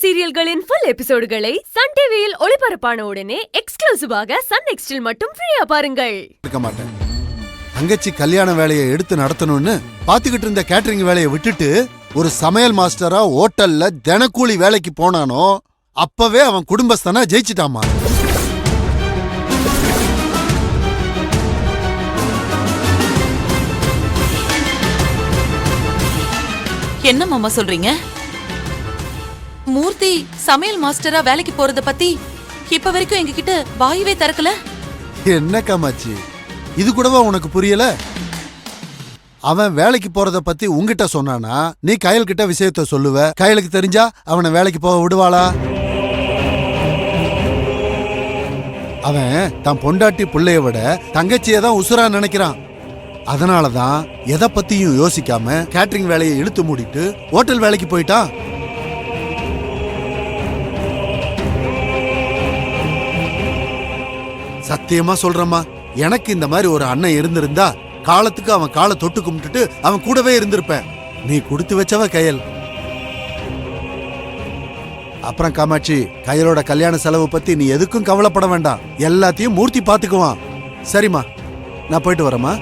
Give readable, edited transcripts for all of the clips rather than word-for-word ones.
சீரியல்களின் full எபிசோடுகளை Sun டிவியில் ஒளிபரப்பான உடனே எக்ஸ்க்ளூசிவாக சன் நெக்ஸ்டில் மட்டும் ஃப்ரீயா பாருங்கள். இருக்க மாட்டேன். தங்கச்சி கல்யாண வேலையை எடுத்து நடத்தணும்னு பாத்துக்கிட்டு இருந்த கேட்டரிங் வேலையை விட்டுட்டு ஒரு சமையல் மாஸ்டரா ஹோட்டல்ல தினக்கூலி வேலைக்கு போனானோ அப்பவே அவன் குடும்பஸ்தானா ஜெயிச்சிட்டாமா. என்ன மாமா சொல்றீங்க? மூர்த்தி சமையல் மாஸ்டரா வேலைக்கு போறத பத்தி இப்ப வரைக்கும் எங்ககிட்ட வாயுவே திறக்கல. என்ன காமாச்சி, இது கூடவா உனக்கு புரியல? அவன் வேலைக்கு போறத பத்தி உன்கிட்ட சொன்னானா நீ கயல் கிட்ட விஷயத்த சொல்லுவ. கயலுக்கு தெரிஞ்சா அவனை வேலைக்கு போக விடுவாளா? அவன் தன் பொண்டாட்டி பிள்ளைய விட தங்கச்சியை தான் உசுரா நினைக்கிறான். அதனாலதான் எதை பத்தியும் யோசிக்காம கேட்டரிங் வேலையை இழுத்து மூடிட்டு ஹோட்டல் வேலைக்கு போயிட்டான். சத்தியமா சொல்றமா, எனக்கு இந்த மாதிரி ஒரு அண்ணன் இருந்திருந்தா காலத்துக்கு அவன் காலை தொட்டு கும்பிட்டுட்டு அவன் கூடவே இருந்திருப்பேன். நீ கொடுத்து வச்சவ கயல். அப்புறம் காமாட்சி, கயலோட கல்யாண செலவு பத்தி நீ எதுக்கும் கவலைப்பட வேண்டாம். எல்லாத்தையும் மூர்த்தி பாத்துக்குவான். சரிம்மா, நான் போயிட்டு வரேம்மா.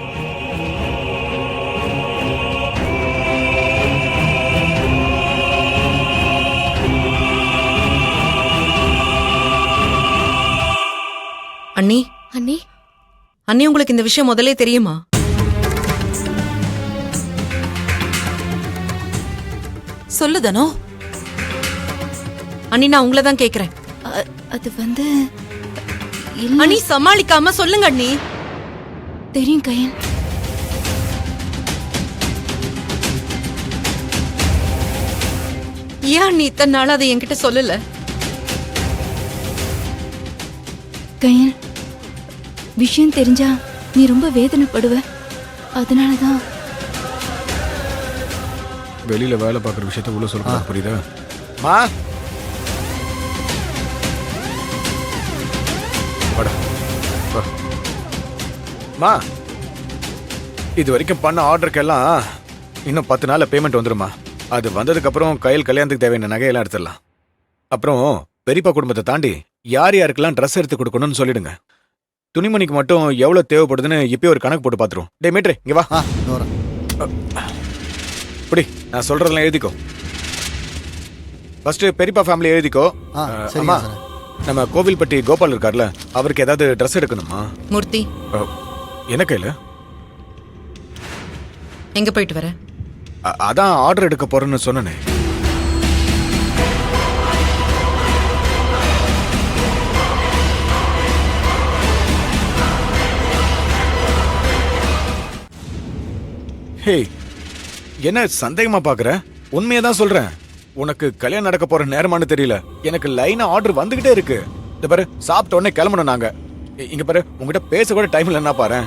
அண்ணி அண்ணி அண்ணி உங்களுக்கு இந்த விஷயம் முதல்ல தெரியுமா? சொல்லுதனோ அண்ணி, நான் உங்களை தான் கேக்குறேன். அது வந்து அண்ணி சமாளிக்காம சொல்லுங்க அண்ணி. தெரியும் கயல். ஏன் அண்ணி இத்தனை நாள் அதை என்கிட்ட சொல்லல? கயல், விஷயம் தெரிஞ்சா நீ ரொம்ப வேதனைப்படுவ. அதனாலதான் வெளியில வேலை பார்க்குற விஷயத்த உள்ள சொல்ல புரியுதா? மா மா, இது வரைக்கும் பண்ண ஆர்டருக்கெல்லாம் இன்னும் 10 நாள்ல பேமெண்ட் வந்துருமா. அது வந்ததுக்கு அப்புறம் கையில் கல்யாணத்துக்கு தேவையான நகையெல்லாம் எடுத்துடலாம். அப்புறம் பெரியப்பா குடும்பத்தை தாண்டி யார் யாருக்கெல்லாம் ட்ரெஸ் எடுத்து கொடுக்கணும்னு சொல்லிடுங்க. துணிமணிக்கு மட்டும் எவ்வளவு தேவைப்படுதுன்னு இப்பயே ஒரு கணக்கு போட்டு பாத்துருவோம். டே மீட்ரே, இங்க வா. இப்படி நான் சொல்றதெல்லாம் எழுதிக்கோ. ஃபர்ஸ்ட் பெரியப்பா ஃபேமிலி எழுதிக்கோ. அம்மா, நம்ம கோவில்பட்டி கோபால் இருக்கார்ல, அவருக்கு ஏதாவது ட்ரெஸ் எடுக்கணுமா? மூர்த்தி, என்ன கையில எங்க போயிட்டு வர? அதான் ஆர்டர் எடுக்க போறேன்னு சொன்னனே. ஹே, என்ன சந்தேகமா பாக்குற? உண்மையதான் சொல்றேன். உனக்கு கல்யாணம் நடக்க போற நேரமானு தெரியல. எனக்கு லைனா ஆர்டர் வந்துகிட்டே இருக்கு. இந்த பாரு, சாப்பிட்ட உடனே கிளம்பணும் நாங்க. இங்க பாரு, உங்ககிட்ட பேச கூட டைம் இல்லைன்னா பாரு.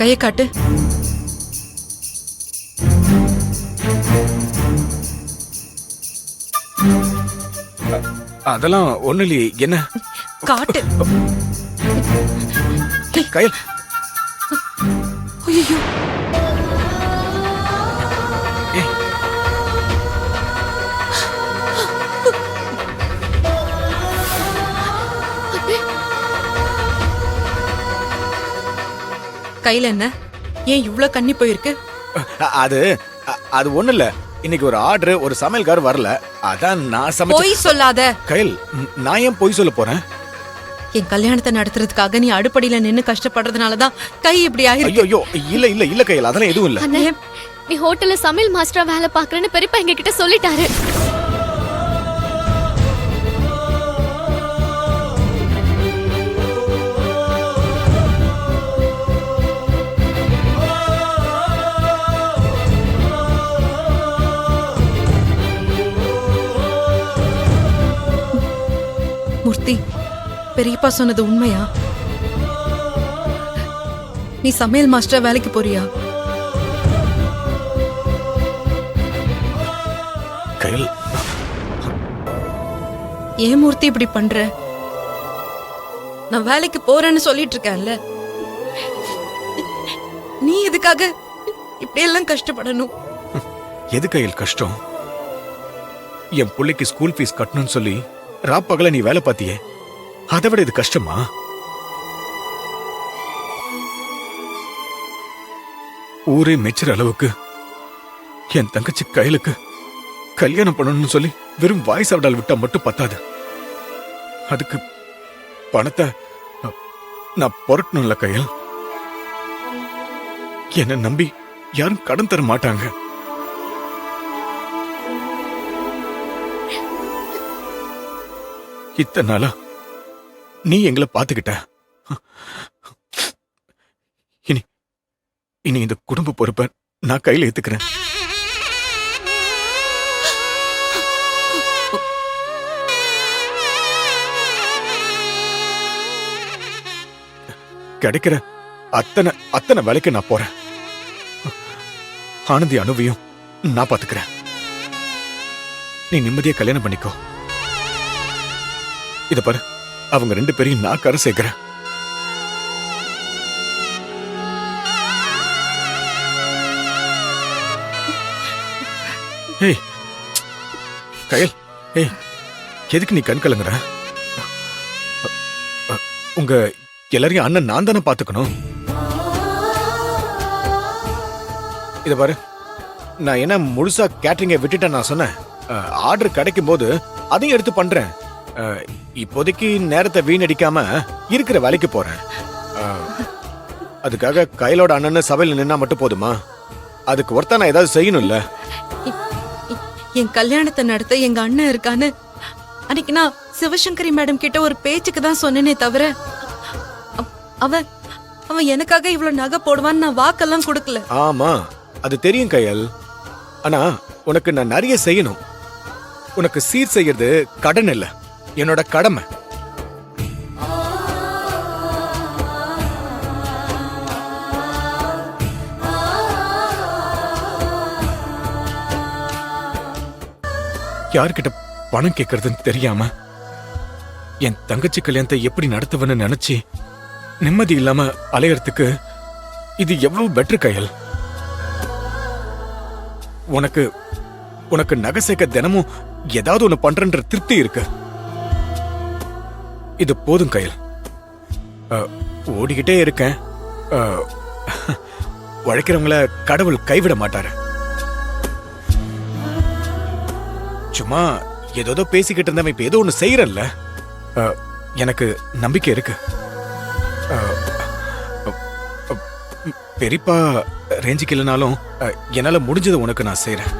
கையை காட்டு. அதெல்லாம் ஒண்ணு இல்லையே. என்ன காட்டு. கையில். ஐயோ, கையில என்ன? ஏன் இவ்ளோ கண்ணி போயிருக்கு? அது அது ஒண்ணு இல்ல. இன்னைக்கு ஒரு ஆர்டர், ஒரு சமையல்கார் வரல. அதான் நான் சமைச்ச. போய் சொல்லாத கையில். நான் ஏன் போய் சொல்ல போறேன்? என் கல்யாணத்தை நடத்துறதுக்காக நீ அடுப்படியில நின்னு கஷ்டப்படுறதுனாலதான் கை இப்படி ஆயிருக்கு. ஐயோ, இல்ல இல்ல இல்ல கையில், அதெல்லாம் எதுவும் இல்ல. அண்ணே, நீ ஹோட்டல்ல சமையல் மாஸ்டரா வேலை பாக்குறேன்னு பெரியப்பா எங்க கிட்ட சொல்லிட்டாரு. மூர்த்தி, பெரியப்பா சொன்னது உண்மையா? நீ சமையல் மாஸ்டரா வேலைக்கு போறியா? கையில். ஏன் மூர்த்தி இப்படி பண்ற? நான் வேலைக்கு போறேன்னு சொல்லிட்டு இருக்கேன்ல. நீ எதுக்காக இப்படி எல்லாம் கஷ்டப்படணும்? எது கையில் கஷ்டம்? என் பிள்ளைக்கு ஸ்கூல் ஃபீஸ் கட்டணும்னு சொல்லி ராப்பகல நீ வேலை பார்த்தியே, அதை விட இது கஷ்டமா? ஊரே மெச்சுற அளவுக்கு என் தங்கச்சி கையிலுக்கு கல்யாணம் பண்ணணும்னு சொல்லி வெறும் வாய் சாப்பிடால் விட்டா மட்டும் பத்தாது. அதுக்கு பணத்தை நான் புரட்டணும்ல கையில். என்ன நம்பி யாரும் கடன் தர மாட்டாங்க. இத்தனை நாளா நீ எங்களை பாத்துக்கிட்ட. இனி இனி இந்த குடும்ப பொறுப்பை நான் கையில ஏத்துக்கிறேன். கிடைக்கிற அத்தனை அத்தனை வேலைக்கு நான் போறேன். ஆனந்தி அனுவையும் நான் பாத்துக்கிறேன். நீ நிம்மதியா கல்யாணம் பண்ணிக்கோ. இத பாரு, அவங்க 2 பேரையும் நான் கரை சேர்க்கிறேன். ஏய் கயல், ஏய் எதுக்கு நீ கண் கலங்குற? உங்க எல்லாரையும் அண்ணன் நான் தானே பாத்துக்கணும். இத பாரு, நான் என்ன முழுசா கேட்டரிங்கை விட்டுட்டேன் நான் சொன்னேன். ஆர்டர் கிடைக்கும் போது அதையும் எடுத்து பண்றேன். இப்போதைக்கு நேரத்தை வீணடிக்காம இருக்கிற வேலைக்கு போறேன். அதுக்காக கையிலோட அண்ணன் சபையில் நின்னா மட்டும் போதுமா? அதுக்கு ஒருத்தா நான் ஏதாவது செய்யணும்ல. என் கல்யாணத்தை நடத்த எங்க அண்ணன் இருக்கான்னு அன்னைக்கு நான் சிவசங்கரி மேடம் கிட்ட ஒரு பேச்சுக்கு தான் சொன்னேனே தவிர அவன் அவன் எனக்காக இவ்வளவு நகை போடுவான்னு நான் வாக்கெல்லாம் கொடுக்கல. ஆமா, அது தெரியும் கையல். ஆனா உனக்கு நான் நிறைய செய்யணும். உனக்கு சீர் செய்யறது கடன் இல்ல, என்னோட கடமை. யார்கிட்ட பணம் கேட்கறதுன்னு தெரியாம என் தங்கச்சி கல்யாணத்தை எப்படி நடத்துவேன்னு நினைச்சு நிம்மதி இல்லாம அலையறதுக்கு இது எவ்வளவு பெட்டர் கையல். உனக்கு உனக்கு நகை சேர்க்க தினமும் ஏதாவது ஒண்ணு பண்றன்ற திருப்தி இருக்கு. இது போதும் கையல். ஓடிக்கிட்டே இருக்கேன். உழைக்கிறவங்கள கடவுள் கைவிட மாட்டாரு. சும்மா ஏதோ பேசிக்கிட்டு இருந்தவன் இப்ப ஏதோ ஒண்ணு செய்யறல்ல. எனக்கு நம்பிக்கை இருக்கு. பெரியப்பா ரேஞ்சுக்கு இல்லைனாலும் என்னால முடிஞ்சது உனக்கு நான் செய்யறேன்.